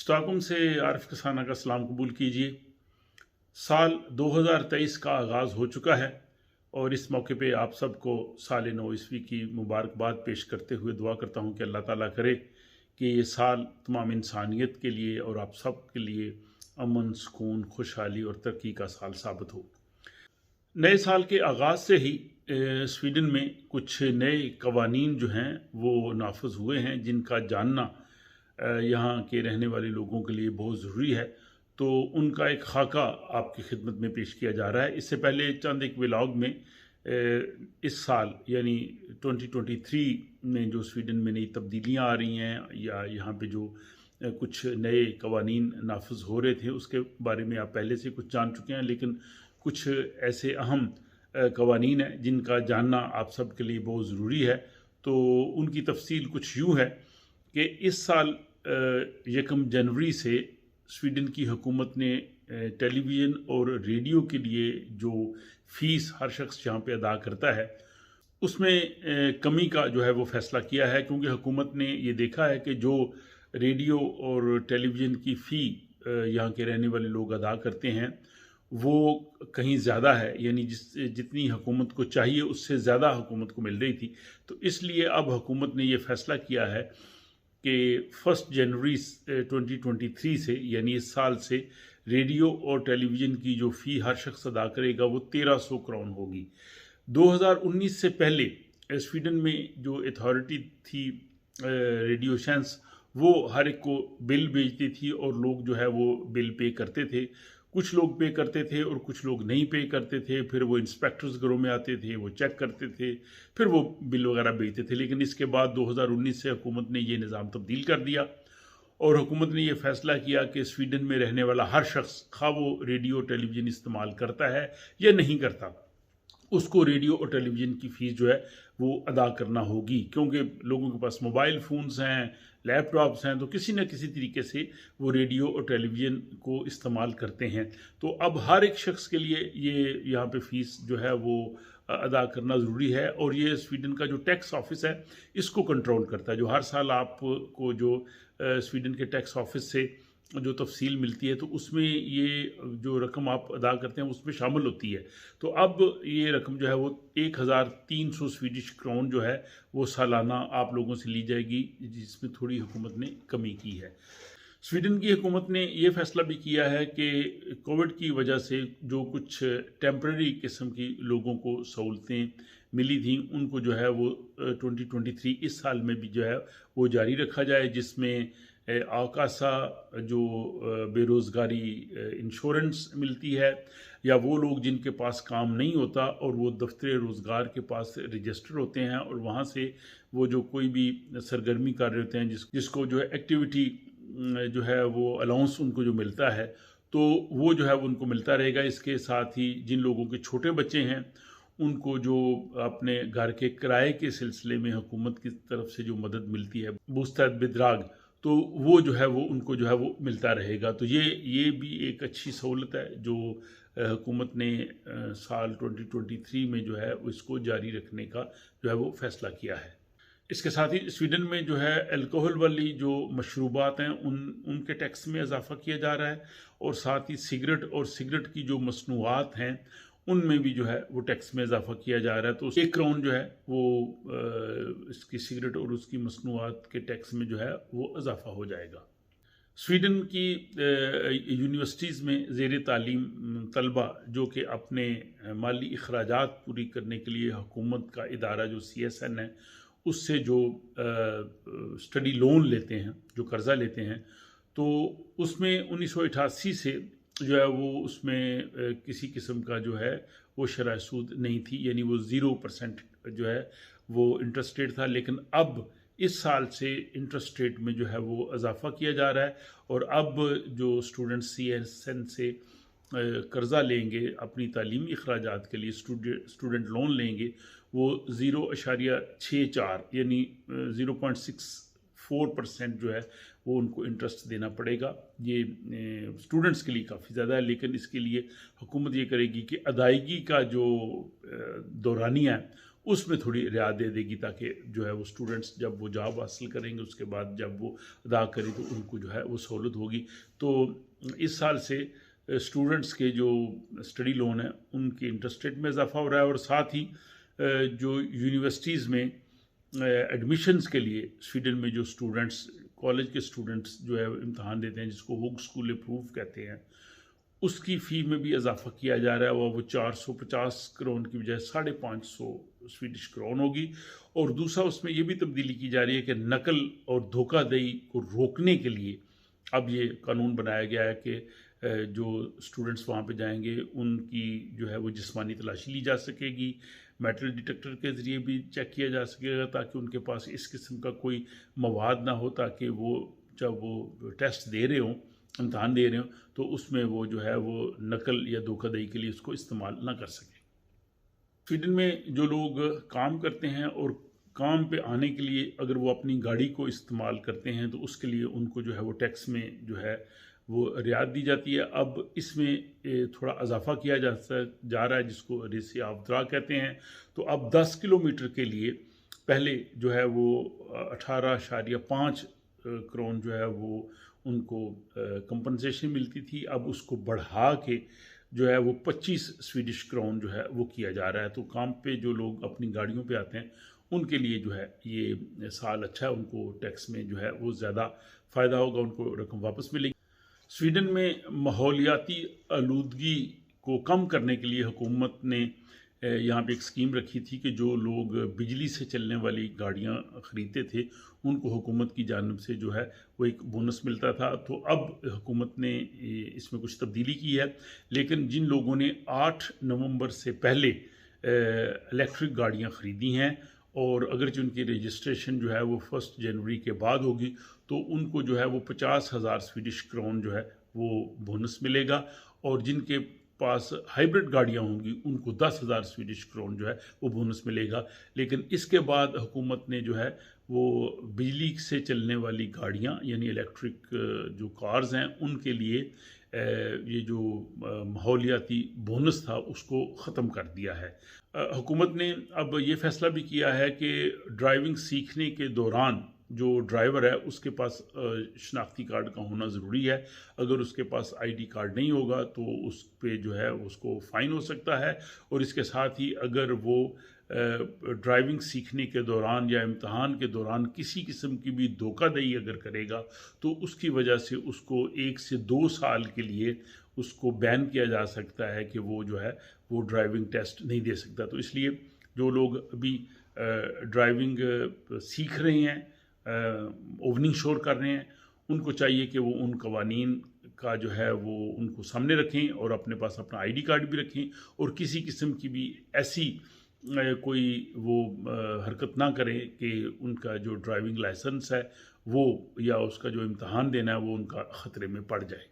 Stockholm से आरिफ कसाना का सलाम कबूल कीजिए। साल 2023 का आगाज़ हो चुका है और इस मौके पे आप सबको साल नौ ईस्वी की मुबारकबाद पेश करते हुए दुआ करता हूँ कि अल्लाह ताला करे कि ये साल तमाम इंसानियत के लिए और आप सब के लिए अमन, सुकून, खुशहाली और तरक्की का साल साबित हो। नए साल के आगाज़ से ही स्वीडन में कुछ नए कवानीन जो हैं वो नाफिज हुए हैं, जिनका जानना यहाँ के रहने वाले लोगों के लिए बहुत ज़रूरी है। तो उनका एक खाका आपकी खिदमत में पेश किया जा रहा है। इससे पहले चंद एक व्लॉग में इस साल यानी 2023 में जो स्वीडन में नई तब्दीलियाँ आ रही हैं या यहाँ पे जो कुछ नए कवानीन नाफिज हो रहे थे उसके बारे में आप पहले से कुछ जान चुके हैं, लेकिन कुछ ऐसे अहम कवानीन हैं जिनका जानना आप सब के लिए बहुत ज़रूरी है। तो उनकी तफसील कुछ यूँ है कि इस साल 1 जनवरी से स्वीडन की हुकूमत ने टेलीविज़न और रेडियो के लिए जो फ़ीस हर शख्स यहाँ पे अदा करता है उसमें कमी का जो है वो फ़ैसला किया है, क्योंकि हुकूमत ने ये देखा है कि जो रेडियो और टेलीविज़न की फ़ी यहाँ के रहने वाले लोग अदा करते हैं वो कहीं ज़्यादा है, यानी जितनी हुकूमत को चाहिए उससे ज़्यादा हुकूमत को मिल रही थी। तो इसलिए अब हुकूमत ने ये फ़ैसला किया है कि 1 जनवरी 2023 से यानी इस साल से रेडियो और टेलीविज़न की जो फ़ी हर शख्स अदा करेगा वो 1300 क्राउन होगी। 2019 से पहले स्वीडन में जो अथॉरिटी थी रेडियो शैंस वो हर एक को बिल भेजती थी और लोग जो है वो बिल पे करते थे। कुछ लोग पे करते थे और कुछ लोग नहीं पे करते थे। फिर वो इंस्पेक्टर्स घरों में आते थे, वो चेक करते थे, फिर वो बिल वगैरह भेजते थे। लेकिन इसके बाद 2019 से हुकूमत ने ये निज़ाम तब्दील कर दिया और हुकूमत ने ये फ़ैसला किया कि स्वीडन में रहने वाला हर शख्स, खा वो रेडियो टेलीविज़न इस्तेमाल करता है या नहीं करता, उसको रेडियो और टेलीविज़न की फ़ीस जो है वो अदा करना होगी। क्योंकि लोगों के पास मोबाइल फ़ोन्स हैं, लैपटॉप्स हैं, तो किसी न किसी तरीके से वो रेडियो और टेलीविज़न को इस्तेमाल करते हैं। तो अब हर एक शख्स के लिए ये यहाँ पे फ़ीस जो है वो अदा करना ज़रूरी है। और ये स्वीडन का जो टैक्स ऑफिस है इसको कंट्रोल करता है। जो हर साल आपको जो स्वीडन के टैक्स ऑफिस से जो तफसील मिलती है तो उसमें ये जो रकम आप अदा करते हैं उसमें शामिल होती है। तो अब ये रकम जो है वो 1300 स्वीडिश क्राउन जो है वो सालाना आप लोगों से ली जाएगी, जिसमें थोड़ी हुकूमत ने कमी की है। स्वीडन की हुकूमत ने ये फ़ैसला भी किया है कि कोविड की वजह से जो कुछ टेम्परेरी किस्म की लोगों को सहूलतें मिली थी उनको जो है वो 2023 इस साल में भी जो है वो जारी रखा जाए, जिसमें आकासा जो बेरोज़गारी इंश्योरेंस मिलती है, या वो लोग जिनके पास काम नहीं होता और वो दफ्तर रोज़गार के पास रजिस्टर होते हैं और वहाँ से वो जो कोई भी सरगर्मी कर रहे होते हैं जिसको जो है एक्टिविटी जो है वो अलाउंस उनको जो मिलता है तो वो जो है वो उनको मिलता रहेगा। इसके साथ ही जिन लोगों के छोटे बच्चे हैं उनको जो अपने घर के किराए के सिलसिले में हुकूमत की तरफ से जो मदद मिलती है बुस्तैद बिदराग, तो वो जो है वो उनको जो है वो मिलता रहेगा। तो ये भी एक अच्छी सहूलत है जो हुकूमत ने साल 2023 में जो है इसको जारी रखने का जो है वो फ़ैसला किया है। इसके साथ ही स्वीडन में जो है अल्कोहल वाली जो मशरूबात हैं उनके टैक्स में इजाफ़ा किया जा रहा है और साथ ही सिगरेट की जो मसनूआत हैं उनमें भी जो है वो टैक्स में इजाफ़ा किया जा रहा है। तो 1 क्राउन जो है वो इसकी सिगरेट और उसकी मसनूआत के टैक्स में जो है वो इजाफ़ा हो जाएगा। स्वीडन की यूनिवर्सिटीज़ में ज़ेर तालीम तलबा जो कि अपने माली अखराजात पूरी करने के लिए हुकूमत का इदारा जो CSN है उससे जो स्टडी लोन लेते हैं, जो कर्ज़ा लेते हैं, तो उसमें 1988 से जो है वो उसमें किसी किस्म का जो है वो शरह सूद नहीं थी, यानी वो 0% जो है वो इंटरेस्ट रेट था। लेकिन अब इस साल से इंटरेस्ट रेट में जो है वो इजाफ़ा किया जा रहा है और अब जो स्टूडेंट CSN से कर्ज़ा लेंगे अपनी तालीमी अखराजात के लिए, स्टूडेंट लोन लेंगे, वो 0.64 यानी 0.64% जो है वो उनको इंटरेस्ट देना पड़ेगा। ये स्टूडेंट्स के लिए काफ़ी ज़्यादा है, लेकिन इसके लिए हुकूमत ये करेगी कि अदायगी का जो दौरानिया है उसमें थोड़ी रियायत दे देगी, ताकि जो है वो स्टूडेंट्स जब वो जॉब हासिल करेंगे उसके बाद जब वो अदा करें तो उनको जो है वो सहूलत होगी। तो इस साल से स्टूडेंट्स के जो स्टडी लोन है उनके इंटरेस्ट रेट में इजाफा हो रहा है, और साथ ही जो यूनिवर्सिटीज़ में एडमिशन्स के लिए स्वीडन में जो स्टूडेंट्स, कॉलेज के स्टूडेंट्स जो है इम्तहान देते हैं, जिसको होग स्कूल अप्रूव कहते हैं, उसकी फ़ी में भी इजाफा किया जा रहा है। वो 450 करोन की बजाय 550 स्वीडिश करोन होगी। और दूसरा उसमें ये भी तब्दीली की जा रही है कि नकल और धोखाधड़ी को रोकने के लिए अब ये कानून बनाया गया है कि जो स्टूडेंट्स वहाँ पे जाएंगे उनकी जो है वो जिस्मानी तलाशी ली जा सकेगी, मेटल डिटेक्टर के ज़रिए भी चेक किया जा सकेगा, ताकि उनके पास इस किस्म का कोई मवाद ना हो, ताकि वो जब वो टेस्ट दे रहे हों, इम्तहान दे रहे हों, तो उसमें वो जो है वो नकल या धोखाधड़ी के लिए उसको इस्तेमाल ना कर सकें। स्वीडन में जो लोग काम करते हैं और काम पे आने के लिए अगर वो अपनी गाड़ी को इस्तेमाल करते हैं तो उसके लिए उनको जो है वो टैक्स में जो है वो रियायत दी जाती है। अब इसमें थोड़ा इजाफा किया जा रहा है, जिसको रेसी आफदरा कहते हैं। तो अब 10 किलोमीटर के लिए पहले जो है वो 18.5 करोन जो है वो उनको कंपनसेशन मिलती थी। अब उसको बढ़ा के जो है वो 25 स्वीडिश क्राउन जो है वो किया जा रहा है। तो काम पे जो लोग अपनी गाड़ियों पे आते हैं उनके लिए जो है ये साल अच्छा है, उनको टैक्स में जो है वो ज़्यादा फ़ायदा होगा, उनको रकम वापस मिलेगी। स्वीडन में माहौलियाती आलूदगी को कम करने के लिए हुकूमत ने यहाँ पे एक स्कीम रखी थी कि जो लोग बिजली से चलने वाली गाड़ियाँ ख़रीदते थे उनको हुकूमत की जानिब से जो है वो एक बोनस मिलता था। तो अब हुकूमत ने इसमें कुछ तब्दीली की है, लेकिन जिन लोगों ने 8 नवंबर से पहले इलेक्ट्रिक गाड़ियाँ ख़रीदी हैं और अगर उनकी रजिस्ट्रेशन जो है वो 1 जनवरी के बाद होगी तो उनको जो है वो 50,000 स्वीडिश क्राउन जो है वो बोनस मिलेगा। और जिनके पास हाइब्रिड गाड़ियाँ होंगी उनको 10,000 स्वीडिश क्राउन जो है वो बोनस मिलेगा। लेकिन इसके बाद हुकूमत ने जो है वो बिजली से चलने वाली गाड़ियाँ यानी इलेक्ट्रिक जो कार्स हैं उनके लिए ये जो माहौलियाती बोनस था उसको ख़त्म कर दिया है। हुकूमत ने अब ये फ़ैसला भी किया है कि ड्राइविंग सीखने के दौरान जो ड्राइवर है उसके पास शनाख्ती कार्ड का होना ज़रूरी है। अगर उसके पास आईडी कार्ड नहीं होगा तो उस पे जो है उसको फ़ाइन हो सकता है। और इसके साथ ही अगर वो ड्राइविंग सीखने के दौरान या इम्तहान के दौरान किसी किस्म की भी धोखाधड़ी अगर करेगा तो उसकी वजह से उसको 1 से 2 साल के लिए उसको बैन किया जा सकता है कि वो जो है वो ड्राइविंग टेस्ट नहीं दे सकता। तो इसलिए जो लोग अभी ड्राइविंग सीख रहे हैं, ओवनिंग शोर कर रहे हैं, उनको चाहिए कि वो उन कवानीन का जो है वो उनको सामने रखें और अपने पास अपना आईडी कार्ड भी रखें और किसी किस्म की भी ऐसी कोई वो हरकत ना करें कि उनका जो ड्राइविंग लाइसेंस है वो या उसका जो इम्तहान देना है वो उनका ख़तरे में पड़ जाए।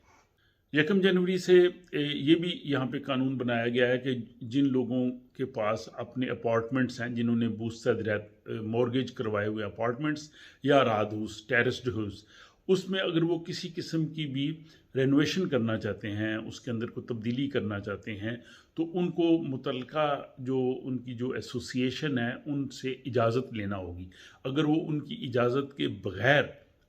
1 जनवरी से ये भी यहाँ पे कानून बनाया गया है कि जिन लोगों के पास अपने अपार्टमेंट्स हैं, जिन्होंने बूस्तेद मॉर्गेज करवाए हुए अपार्टमेंट्स या राहत हाउस, टेरेस्ड हाउस, उसमें अगर वो किसी किस्म की भी रेनोवेशन करना चाहते हैं, उसके अंदर को तब्दीली करना चाहते हैं, तो उनको मुतल्लिका जो उनकी जो एसोसिएशन है उनसे इजाज़त लेना होगी। अगर वो उनकी इजाज़त के बग़ैर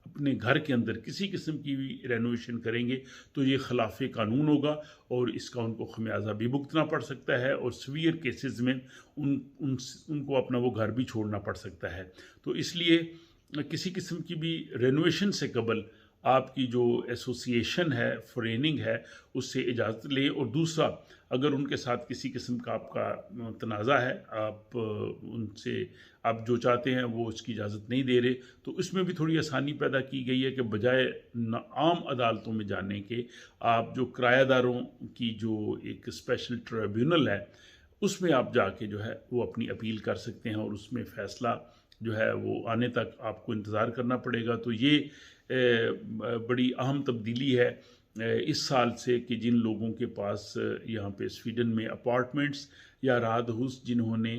अपने घर के अंदर किसी किस्म की भी रेनोवेशन करेंगे तो ये खिलाफ कानून होगा और इसका उनको खमियाजा भी भुगतना पड़ सकता है और सीवियर केसेस में उनको अपना वो घर भी छोड़ना पड़ सकता है। तो इसलिए किसी किस्म की भी रेनोवेशन से कबल आपकी जो एसोसिएशन है, फोरेनिंग है, उससे इजाज़त लें। और दूसरा, अगर उनके साथ किसी किस्म का आपका तनाज़ा है, आप उनसे आप जो चाहते हैं वो उसकी इजाज़त नहीं दे रहे, तो इसमें भी थोड़ी आसानी पैदा की गई है कि बजाय आम अदालतों में जाने के आप जो किराएदारों की जो एक स्पेशल ट्रिब्यूनल है उसमें आप जाके जो है वो अपनी अपील कर सकते हैं और उसमें फ़ैसला जो है वो आने तक आपको इंतज़ार करना पड़ेगा। तो ये बड़ी अहम तब्दीली है इस साल से कि जिन लोगों के पास यहाँ पे स्वीडन में अपार्टमेंट्स या राहत हाउस जिन्होंने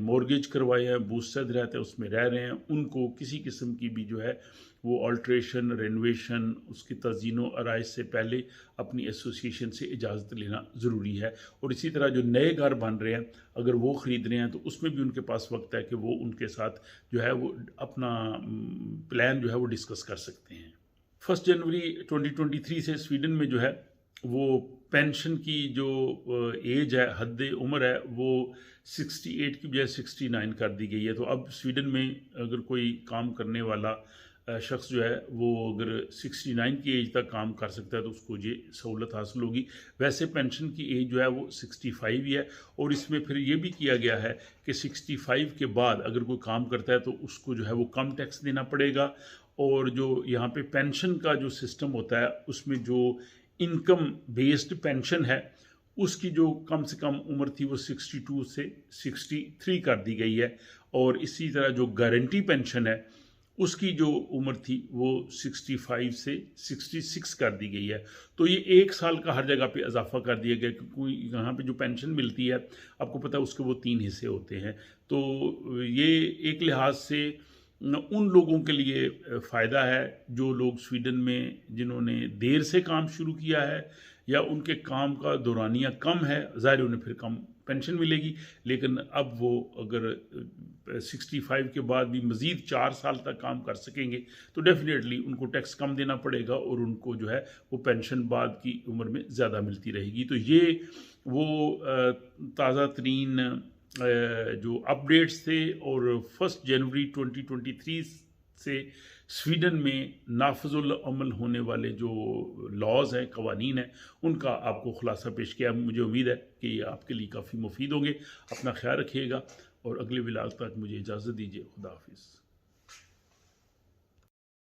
मॉर्गेज करवाए हैं, बूस्तेद रहते हैं, उसमें रह रहे हैं, उनको किसी किस्म की भी जो है वो अल्ट्रेशन, रेनोवेशन, उसकी तज़ीन व आराइश से पहले अपनी एसोसिएशन से इजाज़त लेना ज़रूरी है। और इसी तरह जो नए घर बन रहे हैं, अगर वो ख़रीद रहे हैं तो उसमें भी उनके पास वक्त है कि वो उनके साथ जो है वो अपना प्लान जो है वो डिस्कस कर सकते हैं। 1 जनवरी 2023 से स्वीडन में जो है वो पेंशन की जो एज है, हद उम्र है, वो 68 की बजाय 69 कर दी गई है। तो अब स्वीडन में अगर कोई काम करने वाला शख्स जो है वो अगर 69 की एज तक काम कर सकता है तो उसको ये सहूलत हासिल होगी। वैसे पेंशन की एज जो है वो 65 ही है, और इसमें फिर ये भी किया गया है कि 65 के बाद अगर कोई काम करता है तो उसको जो है वो कम टैक्स देना पड़ेगा। और जो यहाँ पे पेंशन का जो सिस्टम होता है उसमें जो इनकम बेस्ड पेंशन है उसकी जो कम से कम उम्र थी वो 62 से 63 कर दी गई है। और इसी तरह जो गारंटी पेंशन है उसकी जो उम्र थी वो 65 से 66 कर दी गई है। तो ये 1 साल का हर जगह पे इजाफा कर दिया गया, क्योंकि यहाँ पे जो पेंशन मिलती है आपको पता है उसके वो 3 हिस्से होते हैं। तो ये एक लिहाज से उन लोगों के लिए फ़ायदा है जो लोग स्वीडन में जिन्होंने देर से काम शुरू किया है या उनके काम का दौरानिया कम है, ज़ाहिर उन्हें फिर कम पेंशन मिलेगी। लेकिन अब वो अगर 65 के बाद भी मज़ीद 4 साल तक काम कर सकेंगे तो डेफिनेटली उनको टैक्स कम देना पड़ेगा और उनको जो है वो पेंशन बाद की उम्र में ज़्यादा मिलती रहेगी। तो ये वो ताज़ा तरीन जो अपडेट्स थे। और 1 जनवरी 2023 से स्वीडन में नाफजुल अमल होने वाले जो लॉज हैं, कवानीन हैं, उनका आपको खुलासा पेश किया। मुझे उम्मीद है कि ये आपके लिए काफ़ी मुफीद होंगे। अपना ख्याल रखिएगा और अगले व्लॉग तक मुझे इजाज़त दीजिए। खुदा हाफिज़।